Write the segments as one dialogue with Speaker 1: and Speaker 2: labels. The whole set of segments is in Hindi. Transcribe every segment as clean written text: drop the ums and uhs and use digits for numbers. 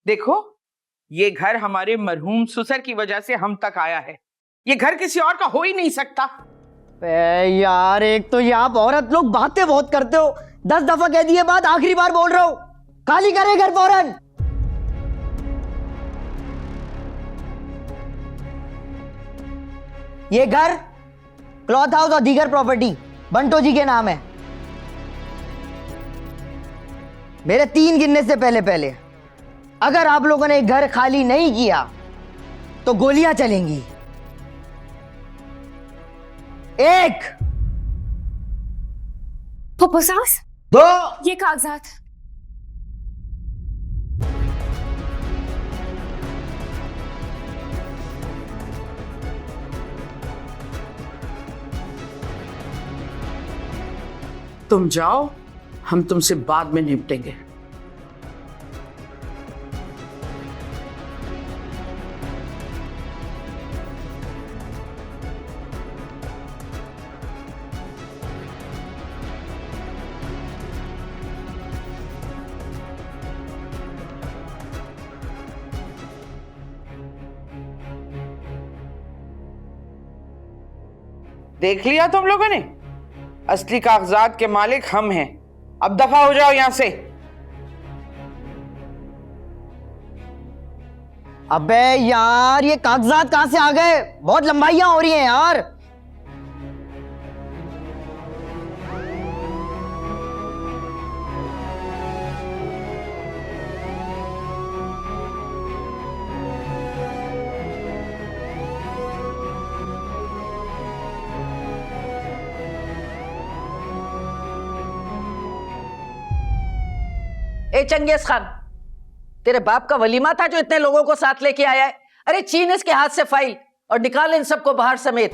Speaker 1: देखो, ये घर हमारे मरहूम ससुर की वजह से हम तक आया है। ये घर किसी और का हो ही नहीं सकता।
Speaker 2: यार, एक तो ये आप औरत लोग बातें बहुत करते हो। 10 दफा कह दिए बात, आखिरी बार बोल रहा हूं, खाली करे घर फौरन। ये घर, क्लॉथ हाउस और दीगर प्रॉपर्टी बंटो जी के नाम है। मेरे 3 गिनने से पहले अगर आप लोगों ने घर खाली नहीं किया तो गोलियां चलेंगी। 1,
Speaker 3: फुप्पो सास,
Speaker 2: 2,
Speaker 3: ये कागजात।
Speaker 1: तुम जाओ, हम तुमसे बाद में निपटेंगे। देख लिया तुम लोगों ने, असली कागजात के मालिक हम हैं। अब दफा हो जाओ यहां से।
Speaker 2: अबे यार, ये कागजात कहां से आ गए? बहुत लंबाइयां हो रही हैं यार।
Speaker 4: ए चंगेज खान, तेरे बाप का वलीमा था जो इतने लोगों को साथ लेके आया है। अरे छीन इसके हाथ से फाइल और निकाल इन सबको बाहर समेत।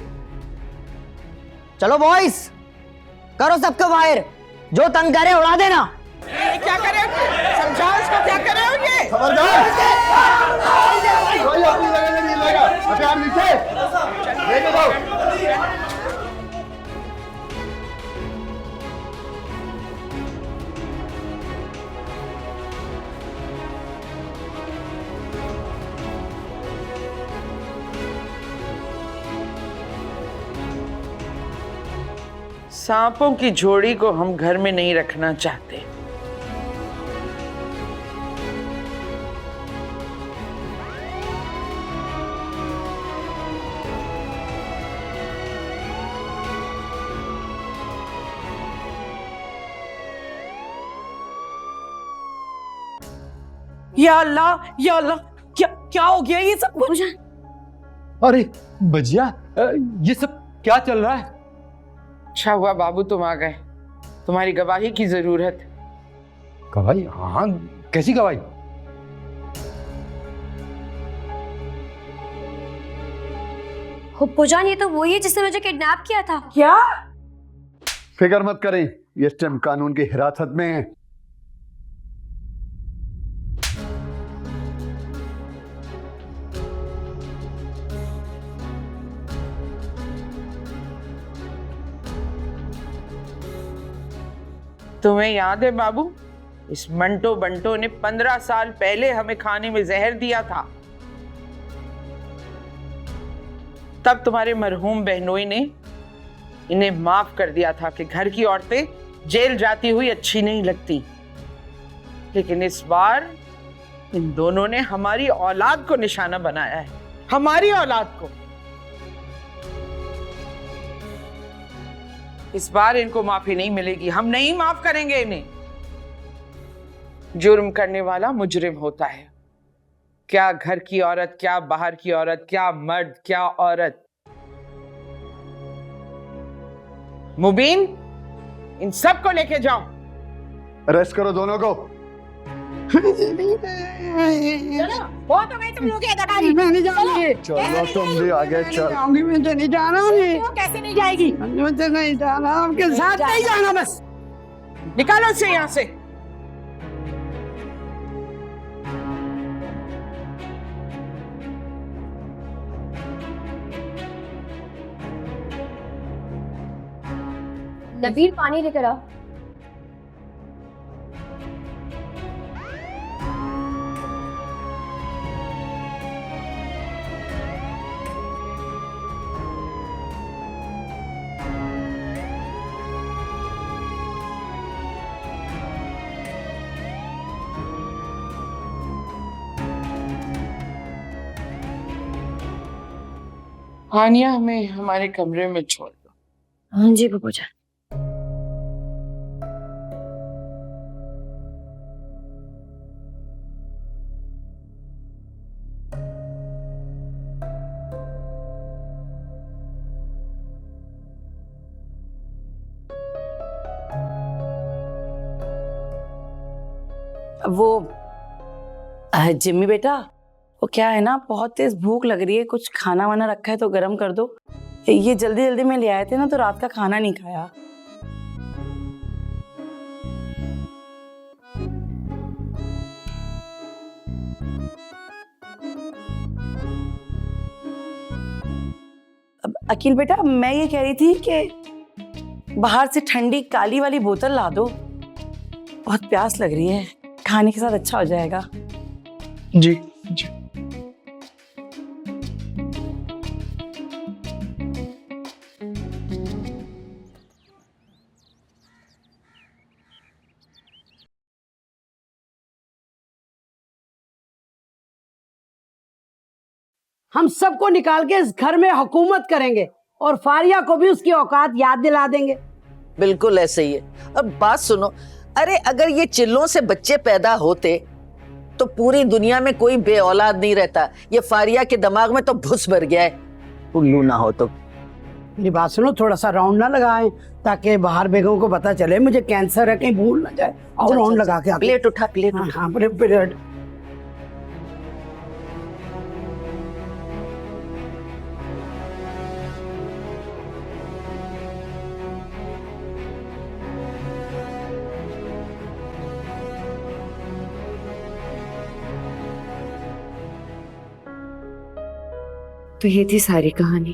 Speaker 2: चलो बॉयज, करो सबको बाहर, जो तंग करे उड़ा देना।
Speaker 1: क्या करे? समझाओ इसको, क्या करे ये?
Speaker 5: खबरदार, कोई अपनी जगह नहीं मिलेगा। हथियार नीचे लेके जाओ।
Speaker 1: सांपों की जोड़ी को हम घर में नहीं रखना चाहते।
Speaker 4: या अल्लाह, या अल्लाह, क्या क्या हो गया ये सब कुछ?
Speaker 5: अरे भजिया, ये सब क्या चल रहा है?
Speaker 1: अच्छा हुआ बाबू तुम आ गए, तुम्हारी गवाही की जरूरत।
Speaker 5: गवाही? हाँ, कैसी गवाही?
Speaker 3: फुप्पो जान, ये तो वही है जिसने मुझे किडनैप किया था।
Speaker 1: क्या?
Speaker 5: फिक्र मत करें, ये इस टाइम कानून की हिरासत में है।
Speaker 1: तुम्हें याद है बाबू, इस मंटो बंटो ने 15 साल पहले हमें खाने में जहर दिया था। तब तुम्हारे मरहूम बहनोई ने इन्हें माफ कर दिया था कि घर की औरतें जेल जाती हुई अच्छी नहीं लगती। लेकिन इस बार इन दोनों ने हमारी औलाद को निशाना बनाया है, हमारी औलाद को। इस बार इनको माफी नहीं मिलेगी, हम नहीं माफ करेंगे इन्हें। जुर्म करने वाला मुजरिम होता है, क्या घर की औरत, क्या बाहर की औरत, क्या मर्द, क्या औरत। मुबीन, इन सब को लेके जाओ।
Speaker 5: अरेस्ट करो दोनों को।
Speaker 3: चलो, वो तो मैं तुम लोग के अदाकारी।
Speaker 6: मैं नहीं जाऊंगी।
Speaker 5: चलो तुम भी आगे चल।
Speaker 6: जाऊंगी, मैं तो नहीं जाना।
Speaker 3: वो कैसे नहीं जाएगी?
Speaker 6: मुझे नहीं जाना, आपके साथ नहीं जाना। बस
Speaker 1: निकालो इसे यहां से।
Speaker 3: नबील, पानी लेकर आओ।
Speaker 1: हानिया, हमें हमारे कमरे में छोड़ दो।
Speaker 3: हाँ जी बाबू जान।
Speaker 7: वो जिम्मी बेटा, वो क्या है ना, बहुत तेज भूख लग रही है, कुछ खाना वाना रखा है तो गरम कर दो। ये जल्दी जल्दी में ले आए थे ना, तो रात का खाना नहीं खाया। अब अकील बेटा, मैं ये कह रही थी कि बाहर से ठंडी काली वाली बोतल ला दो, बहुत प्यास लग रही है, खाने के साथ अच्छा हो जाएगा।
Speaker 1: जी जी।
Speaker 6: हम सबको निकाल के इस घर में हुकूमत करेंगे और फारिया को भी उसकी औकात याद दिला देंगे।
Speaker 4: बिल्कुल ऐसे ही है। अब बात सुनो, अरे अगर ये चिल्लों से बच्चे पैदा होते तो पूरी दुनिया में कोई बेऔलाद नहीं रहता। ये फारिया के दिमाग में तो भुस भर गया है।
Speaker 2: उल्लू ना हो तो।
Speaker 6: मेरी बात सुनो, थोड़ा सा राउंड ना लगाएं ताकि बाहर बेगम को पता चले मुझे कैंसर है, कहीं भूल ना जाए। और राउंड लगा के आते।
Speaker 4: प्लेट उठा, प्लेट
Speaker 6: हाँ
Speaker 4: उठा।
Speaker 6: हाँ, प्लेट।
Speaker 3: तो ये थी सारी कहानी।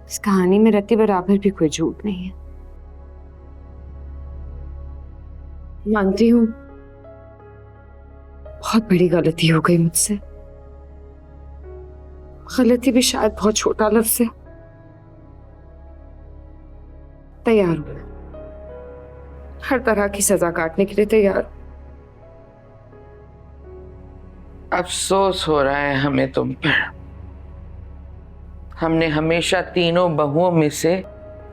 Speaker 3: इस कहानी में रत्ती बराबर भी कोई झूठ नहीं है। मानती हूँ बहुत बड़ी गलती हो गई मुझसे। गलती भी शायद बहुत छोटा लफ्ज़ है। तैयार हूँ, हर तरह की सजा काटने के लिए तैयार हूँ।
Speaker 1: अफसोस हो रहा है हमें तुम पर। हमने हमेशा तीनों बहुओं में से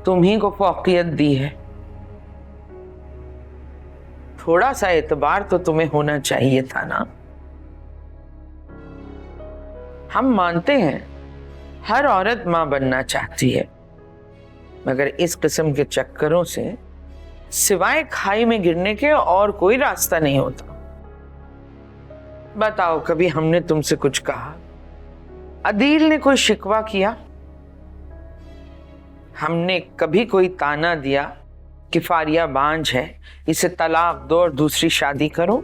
Speaker 1: तुम ही को फौकियत दी है। थोड़ा सा एतबार तो तुम्हें होना चाहिए था ना। हम मानते हैं हर औरत मां बनना चाहती है, मगर इस किस्म के चक्करों से सिवाय खाई में गिरने के और कोई रास्ता नहीं होता। बताओ, कभी हमने तुमसे कुछ कहा? अदील ने कोई शिकवा किया? हमने कभी कोई ताना दिया कि फारिया बांझ है, इसे तलाक दो और दूसरी शादी करो?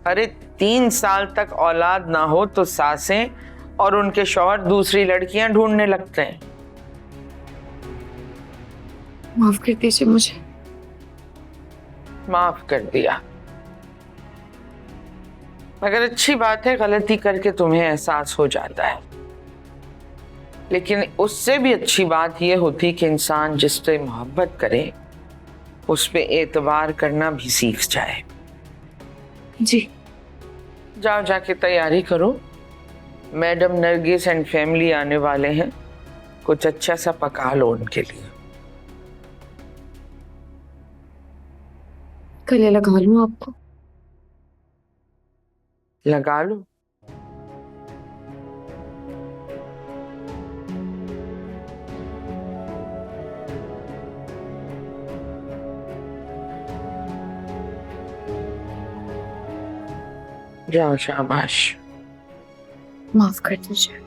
Speaker 1: अरे 3 साल तक औलाद ना हो तो सासें और उनके शौहर दूसरी लड़कियां ढूंढने लगते हैं।
Speaker 3: माफ कर दीजिए मुझे।
Speaker 1: माफ कर दिया, मगर अच्छी बात है गलती करके तुम्हें एहसास हो जाता है। लेकिन उससे भी अच्छी बात यह होती कि इंसान जिस पे मोहब्बत करे उस पे एतबार करना भी सीख जाए।
Speaker 3: जी।
Speaker 1: जाओ, जाके तैयारी करो। मैडम नरगिस एंड फैमिली आने वाले हैं, कुछ अच्छा सा पका लो उनके लिए।
Speaker 3: गले लगा लूं आपको?
Speaker 1: लगा लो। जाओ, शाबाश।
Speaker 3: माफ कर दीजिए।